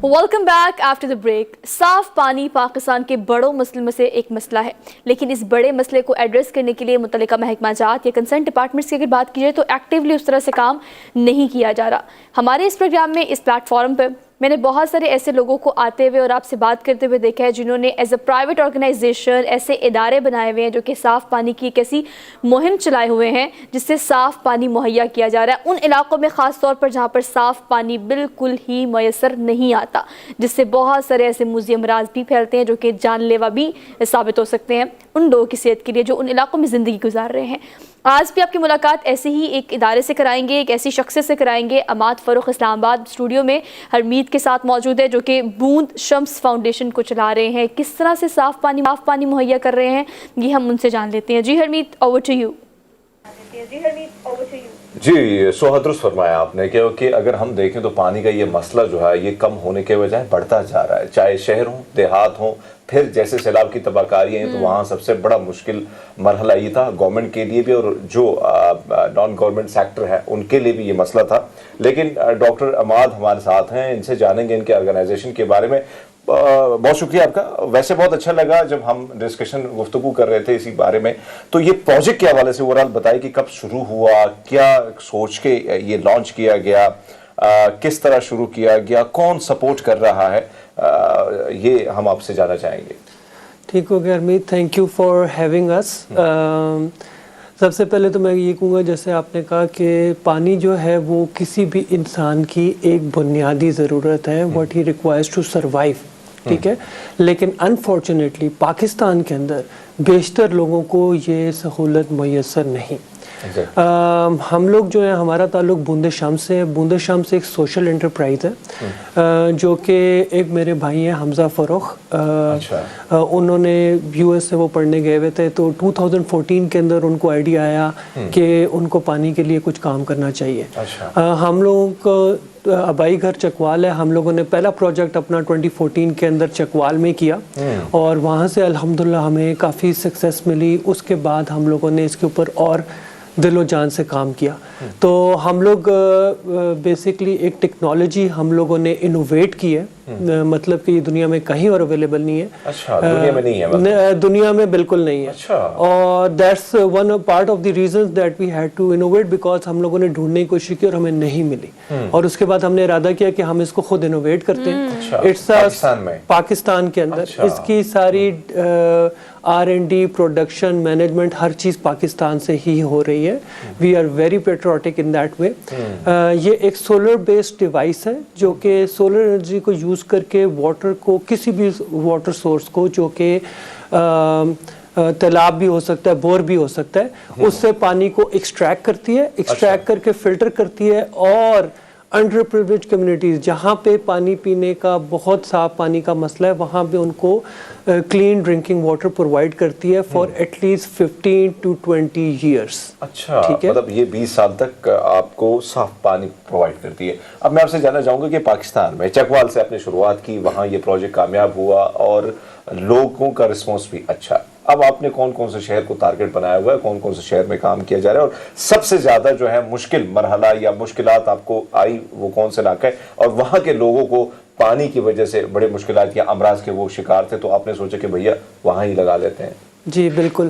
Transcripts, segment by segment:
Welcome back after the break. صاف پانی پاکستان کے بڑوں مسئلوں میں سے ایک مسئلہ ہے، لیکن اس بڑے مسئلے کو ایڈریس کرنے کے لیے متعلقہ محکمہ جات یا کنسرن ڈپارٹمنٹس کی اگر بات کی جائے تو ایکٹیولی اس طرح سے کام نہیں کیا جا رہا. ہمارے اس پروگرام میں اس پلیٹ فارم پہ میں نے بہت سارے ایسے لوگوں کو آتے ہوئے اور آپ سے بات کرتے ہوئے دیکھا ہے جنہوں نے ایز اے پرائیویٹ آرگنائزیشن ایسے ادارے بنائے ہوئے ہیں جو کہ صاف پانی کی ایک ایسی مہم چلائے ہوئے ہیں جس سے صاف پانی مہیا کیا جا رہا ہے ان علاقوں میں، خاص طور پر جہاں پر صاف پانی بالکل ہی میسر نہیں آتا، جس سے بہت سارے ایسے موذی امراض بھی پھیلتے ہیں جو کہ جان لیوا بھی ثابت ہو سکتے ہیں ان لوگوں کی صحت کے لیے جو ان علاقوں میں زندگی گزار رہے ہیں. آج بھی آپ کی ملاقات ایسے ہی ایک ادارے سے کرائیں گے، ایک ایسی شخص سے کرائیں گے. اماد فروخ اسلام آباد اسٹوڈیو میں حرمیت کے ساتھ موجود ہے جو کہ بوند شمس فاؤنڈیشن کو چلا رہے ہیں. کس طرح سے صاف پانی مہیا کر رہے ہیں یہ ہم ان سے جان لیتے ہیں. جی حرمیت، اوور ٹو یو. جی سوہد درست فرمایا آپ نے کہ اگر ہم دیکھیں تو پانی کا یہ مسئلہ جو ہے یہ کم ہونے کے بجائے بڑھتا جا رہا ہے، چاہے شہر ہوں دیہات ہوں. پھر جیسے سیلاب کی تباہ کاریاں ہیں تو وہاں سب سے بڑا مشکل مرحلہ یہ تھا گورنمنٹ کے لیے بھی اور جو نان گورنمنٹ سیکٹر ہے ان کے لیے بھی یہ مسئلہ تھا. لیکن ڈاکٹر اماد ہمارے ساتھ ہیں، ان سے جانیں گے ان کے آرگنائزیشن کے بارے میں. بہت شکریہ آپ کا. ویسے بہت اچھا لگا جب ہم ڈسکشن گفتگو کر رہے تھے اسی بارے میں، تو یہ پروجیکٹ کے حوالے سے اوورآل بتائیں کہ کب شروع ہوا، کیا سوچ کے یہ لانچ کیا گیا، کس طرح شروع کیا گیا، کون سپورٹ کر رہا ہے، یہ ہم آپ سے جاننا چاہیں گے. ٹھیک ہو گیا ارمیت، تھینک یو فار ہیونگ اس. سب سے پہلے تو میں یہ کہوں گا جیسے آپ نے کہا کہ پانی جو ہے وہ کسی بھی انسان کی ایک بنیادی ضرورت ہے، what he requires to survive. ٹھیک ہے، لیکن انفارچونیٹلی پاکستان کے اندر بیشتر لوگوں کو یہ سہولت میسر نہیں. ہم لوگ جو ہیں، ہمارا تعلق بوند شام سے ہے. بوند شام سے ایک سوشل انٹرپرائز ہے جو کہ ایک میرے بھائی ہیں حمزہ فروخ، انہوں نے یو ایس سے وہ پڑھنے گئے ہوئے تھے تو 2014 کے اندر ان کو آئیڈیا آیا کہ ان کو پانی کے لیے کچھ کام کرنا چاہیے. ہم لوگوں کو آبائی گھر چکوال ہے، ہم لوگوں نے پہلا پروجیکٹ اپنا 2014 کے اندر چکوال میں کیا اور وہاں سے الحمدللہ ہمیں کافی سکسیس ملی. اس کے بعد ہم لوگوں نے اس کے اوپر اور دل و جان سے کام کیا. تو ہم لوگ بیسکلی ایک ٹیکنالوجی ہم لوگوں نے انوویٹ کی ہے، مطلب کہ یہ دنیا میں کہیں اور اویلیبل نہیں ہے. دنیا میں نہیں ہے، دنیا میں بالکل نہیں ہے. اور that's one part of the reasons that we had to innovate, because ہم لوگوں نے ڈھونڈنے کی کوشش کی اور ہمیں نہیں ملی. اور اس کے بعد ہم نے ارادہ کیا کہ ہم اس کو خود انوویٹ کرتے ہیں پاکستان کے اندر. اس کی ساری R&D پروڈکشن مینجمنٹ ہر چیز پاکستان سے ہی ہو رہی ہے. We are very patriotic in that way. یہ ایک سولر بیسڈ ڈیوائس ہے جو کہ سولر انرجی کو یوز کر کے واٹر کو، کسی بھی واٹر سورس کو جو کہ تالاب بھی ہو سکتا ہے، بور بھی ہو سکتا ہے، اس سے پانی کو ایکسٹریکٹ کرتی ہے، ایکسٹریکٹ کر کے فلٹر کرتی ہے اور انڈر پریویلیجڈ کمیونٹیز جہاں پہ پانی پینے کا بہت صاف پانی کا مسئلہ ہے وہاں پہ ان کو کلین ڈرنکنگ واٹر پرووائڈ کرتی ہے for at least 15 to 20 years. اچھا، مطلب یہ 20 سال تک آپ کو صاف پانی پرووائڈ کرتی ہے. اب میں آپ سے جاننا چاہوں گا کہ پاکستان میں چکوال سے آپ نے شروعات کی، وہاں یہ پروجیکٹ کامیاب ہوا اور لوگوں کا رسپانس بھی اچھا. اب آپ نے کون کون سے شہر کو ٹارگٹ بنایا ہوا ہے، کون کون سے شہر میں کام کیا جا رہا ہے، اور سب سے زیادہ جو ہے مشکل مرحلہ یا مشکلات آپ کو آئی وہ کون سے علاقہ ہے، اور وہاں کے لوگوں کو پانی کی وجہ سے بڑے مشکلات یا امراض کے وہ شکار تھے تو آپ نے سوچا کہ بھیا وہاں ہی لگا لیتے ہیں؟ جی بالکل.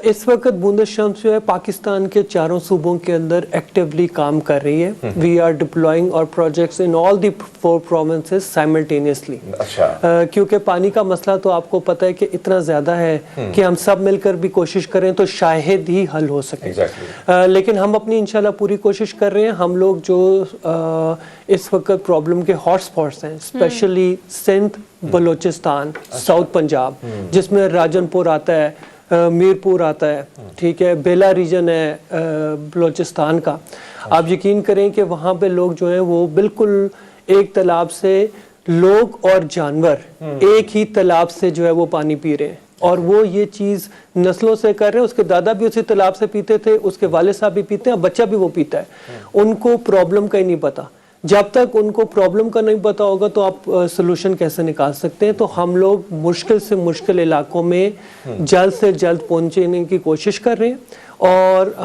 اس وقت بوند شمس جو ہے پاکستان کے چاروں صوبوں کے اندر ایکٹیولی کام کر رہی ہے. وی آر ڈپلوئنگ اور پروجیکٹس ان آل دی 4 provinces سائملٹینیسلی. کیونکہ پانی کا مسئلہ تو آپ کو پتہ ہے کہ اتنا زیادہ ہے کہ ہم سب مل کر بھی کوشش کریں تو شاید ہی حل ہو سکے. لیکن ہم اپنی انشاءاللہ پوری کوشش کر رہے ہیں. ہم لوگ جو اس وقت پرابلم کے ہاٹ اسپاٹس ہیں، اسپیشلی سندھ، بلوچستان، ساؤتھ پنجاب جس میں راجن پور آتا ہے، میرپور آتا ہے، ٹھیک ہے، بیلا ریجن ہے بلوچستان کا. آپ یقین کریں کہ وہاں پہ لوگ جو ہیں وہ بالکل ایک تالاب سے، لوگ اور جانور ایک ہی تالاب سے جو ہے وہ پانی پی رہے ہیں اور وہ یہ چیز نسلوں سے کر رہے ہیں. اس کے دادا بھی اسی تالاب سے پیتے تھے، اس کے والد صاحب بھی پیتے ہیں، بچہ بھی وہ پیتا ہے. ان کو پرابلم کا ہی نہیں پتا. جب تک ان کو پرابلم کا نہیں پتا ہوگا تو آپ سلوشن کیسے نکال سکتے ہیں. تو ہم لوگ مشکل سے مشکل علاقوں میں جلد سے جلد پہنچنے کی کوشش کر رہے ہیں اور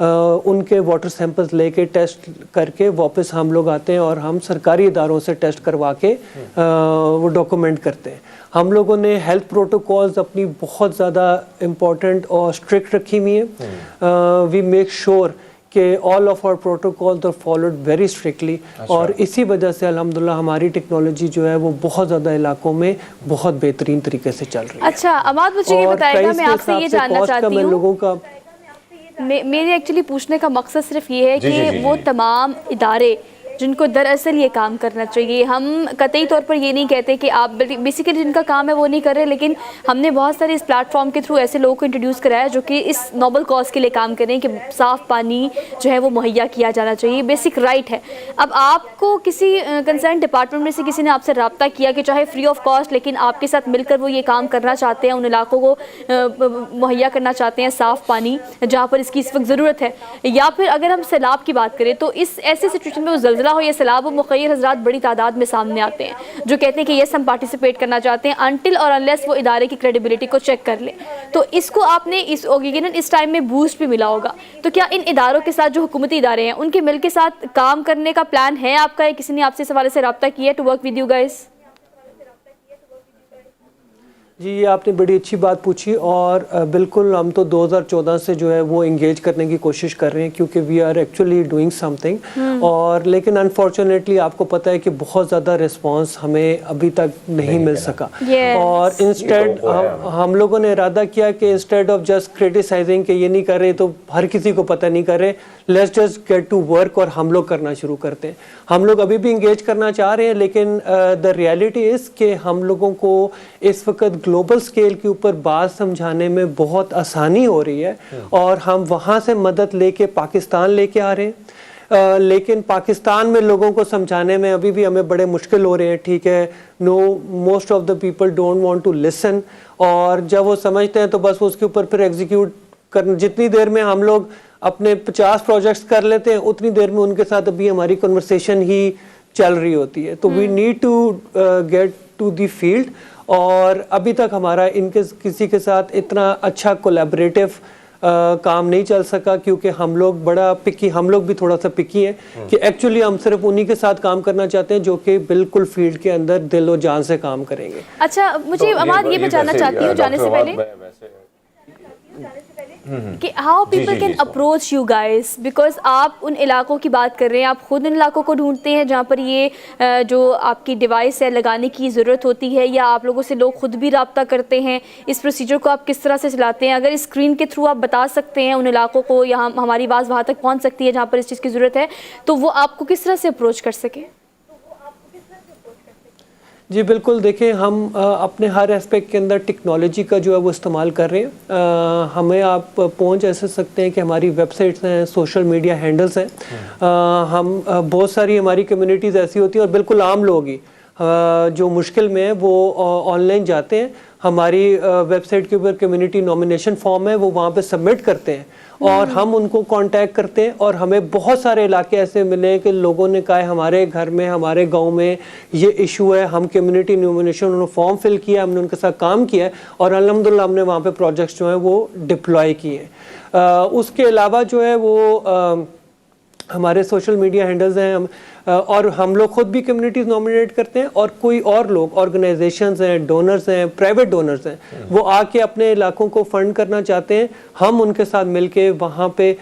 ان کے واٹر سیمپلز لے کے ٹیسٹ کر کے واپس ہم لوگ آتے ہیں اور ہم سرکاری اداروں سے ٹیسٹ کروا کے وہ ڈاکومنٹ کرتے ہیں. ہم لوگوں نے ہیلتھ پروٹوکولز اپنی بہت زیادہ امپورٹنٹ اور اسٹرکٹ رکھی ہوئی ہیں. وی میک شور کہ all of our protocols are followed very strictly اور اسی وجہ سے الحمدللہ ہماری ٹیکنالوجی جو ہے وہ بہت زیادہ علاقوں میں بہت بہترین طریقے سے چل رہی ہے. اچھا عماد مجھے یہ بتائے گا, میں آپ سے یہ جاننا چاہتی ہوں, لوگوں کا میرے ایکچولی پوچھنے کا مقصد صرف یہ ہے کہ وہ تمام ادارے جن کو دراصل یہ کام کرنا چاہیے, ہم قطعی طور پر یہ نہیں کہتے کہ آپ بیسیکلی جن کا کام ہے وہ نہیں کر رہے, لیکن ہم نے بہت سارے اس پلیٹ فارم کے تھرو ایسے لوگوں کو انٹروڈیوس کرایا جو کہ اس نوبل کاز کے لیے کام کریں کہ صاف پانی جو ہے وہ مہیا کیا جانا چاہیے, بیسک رائٹ ہے. اب آپ کو کسی کنسرن ڈپارٹمنٹ میں سے کسی نے آپ سے رابطہ کیا کہ چاہے فری آف کاسٹ لیکن آپ کے ساتھ مل کر وہ یہ کام کرنا چاہتے ہیں, ان علاقوں کو مہیا کرنا چاہتے ہیں صاف پانی جہاں پر اس کی اس وقت ضرورت ہے, یا پھر اگر ہم سیلاب کی بات کریں تو اس ایسے سچویشن میں وہ زلزلہ ہو یا سیلاب ہو, مخیر حضرات بڑی تعداد میں سامنے آتے ہیں جو کہتے ہیں کہ یس ہم پارٹیسپیٹ کرنا چاہتے ہیں انٹل اور انلیس وہ ادارے کی کریڈیبلٹی کو چیک کر لیں. تو اس کو آپ نے اس ٹائم میں بوسٹ بھی ملا ہوگا, تو کیا ان اداروں کے ساتھ جو حکومتی ادارے ہیں ان کے مل کے ساتھ کام کرنے کا پلان ہے آپ کا, یا کسی نے آپ سے اس حوالے سے رابطہ کیا ہے to work with you guys? جی یہ آپ نے بڑی اچھی بات پوچھی اور بالکل ہم تو 2014 سے جو ہے وہ انگیج کرنے کی کوشش کر رہے ہیں کیونکہ we are actually doing something, اور لیکن انفارچونیٹلی آپ کو پتہ ہے کہ بہت زیادہ رسپانس ہمیں ابھی تک نہیں مل سکا. اور انسٹیڈ ہم لوگوں نے ارادہ کیا کہ انسٹیڈ آف جسٹ کریٹیسائزنگ کہ یہ نہیں کر رہے تو ہر کسی کو پتہ نہیں کر رہے, let's just get to work اور ہم لوگ کرنا شروع کرتے ہیں. ہم لوگ ابھی بھی انگیج کرنا چاہ رہے ہیں لیکن دا ریالٹی از کہ ہم لوگوں کو اس وقت گلوبل سکیل کے اوپر بات سمجھانے میں بہت آسانی ہو رہی ہے اور ہم وہاں سے مدد لے کے پاکستان لے کے آ رہے ہیں, لیکن پاکستان میں لوگوں کو سمجھانے میں ابھی بھی ہمیں بڑے مشکل ہو رہے ہیں. ٹھیک ہے, no most of the people don't want to listen, اور جب وہ سمجھتے ہیں تو بس اس کے اوپر پھر ایگزیکیوٹ کرنا, جتنی دیر میں ہم لوگ اپنے 50 پروجیکٹس کر لیتے ہیں اتنی دیر میں ان کے ساتھ ابھی ہماری کنورسیشن ہی چل رہی ہوتی ہے. تو we need to get to the field, اور ابھی تک ہمارا ان کے کسی کے ساتھ اتنا اچھا کولیبریٹو کام نہیں چل سکا کیونکہ ہم لوگ بڑا پکی, ہم لوگ بھی تھوڑا سا پکی ہیں کہ ایکچولی ہم صرف انہی کے ساتھ کام کرنا چاہتے ہیں جو کہ بالکل فیلڈ کے اندر دل و جان سے کام کریں گے. اچھا مجھے عماد یہ میں جاننا چاہتی ہوں جانے سے پہلے کہ how people can approach you guys, because آپ ان علاقوں کی بات کر رہے ہیں, آپ خود ان علاقوں کو ڈھونڈتے ہیں جہاں پر یہ جو آپ کی ڈیوائس ہے لگانے کی ضرورت ہوتی ہے, یا آپ لوگوں سے لوگ خود بھی رابطہ کرتے ہیں, اس پروسیجر کو آپ کس طرح سے چلاتے ہیں؟ اگر اسکرین کے تھرو آپ بتا سکتے ہیں ان علاقوں کو, یہاں ہماری آواز وہاں تک پہنچ سکتی ہے جہاں پر اس چیز کی ضرورت ہے, تو وہ آپ کو کس طرح سے اپروچ کر سکیں؟ جی بالکل, دیکھیں ہم اپنے ہر اسپیکٹ کے اندر ٹیکنالوجی کا جو ہے وہ استعمال کر رہے ہیں. ہمیں آپ پہنچ ایسے سکتے ہیں کہ ہماری ویب سائٹس ہیں, سوشل میڈیا ہینڈلز ہیں, ہم بہت ساری ہماری کمیونٹیز ایسی ہوتی ہیں اور بالکل عام لوگ ہی جو مشکل میں ہیں وہ آن لائن جاتے ہیں, ہماری ویب سائٹ کے اوپر کمیونٹی نومینیشن فارم ہے وہ وہاں پہ سبمٹ کرتے ہیں اور ہم ان کو کانٹیکٹ کرتے ہیں. اور ہمیں بہت سارے علاقے ایسے ملے ہیں کہ لوگوں نے کہا ہے ہمارے گھر میں, ہمارے گاؤں میں یہ ایشو ہے, ہم کمیونٹی نومینیشن انہوں نے فارم فل کیا, ہم نے ان کے ساتھ کام کیا ہے اور الحمدللہ ہم نے وہاں پہ پروجیکٹس جو ہیں وہ ڈپلوائے کیے ہیں. اس کے علاوہ جو ہے وہ ہمارے سوشل میڈیا ہینڈلز ہیں, اور ہم لوگ خود بھی کمیونٹیز نومینیٹ کرتے ہیں, اور کوئی اور لوگ آرگنائزیشنز ہیں, ڈونرز ہیں, پرائیویٹ ڈونرز ہیں, وہ آ کے اپنے علاقوں کو فنڈ کرنا چاہتے ہیں, ہم ان کے ساتھ مل کے وہاں پہ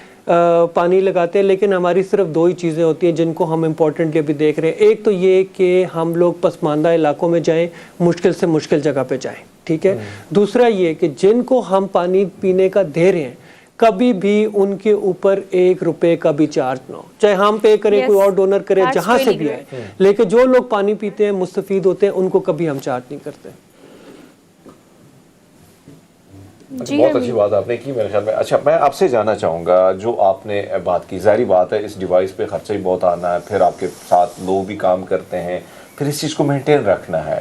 پانی لگاتے ہیں. لیکن ہماری صرف 2 ہی چیزیں ہوتی ہیں جن کو ہم امپورٹنٹلی ابھی دیکھ رہے ہیں. ایک تو یہ کہ ہم لوگ پسماندہ علاقوں میں جائیں, مشکل سے مشکل جگہ پہ جائیں, ٹھیک ہے. دوسرا یہ کہ جن کو ہم پانی پینے کا دے رہے ہیں کبھی بھی ان کے اوپر 1 روپے کا بھی چارج نہ ہو, چاہے ہم پے کریں, کوئی اور ڈونر کرے, جہاں سے بھی آئے, لیکن جو لوگ پانی پیتے ہیں مستفید ہوتے ہیں ان کو کبھی ہم چارج نہیں کرتے. بہت اچھی بات آپ نے کی میرے خیال میں. اچھا میں آپ سے جاننا چاہوں گا, جو آپ نے بات کی, ظاہری بات ہے اس ڈیوائس پہ خرچہ ہی بہت آنا ہے, پھر آپ کے ساتھ لوگ بھی کام کرتے ہیں, پھر اس چیز کو مینٹین رکھنا ہے.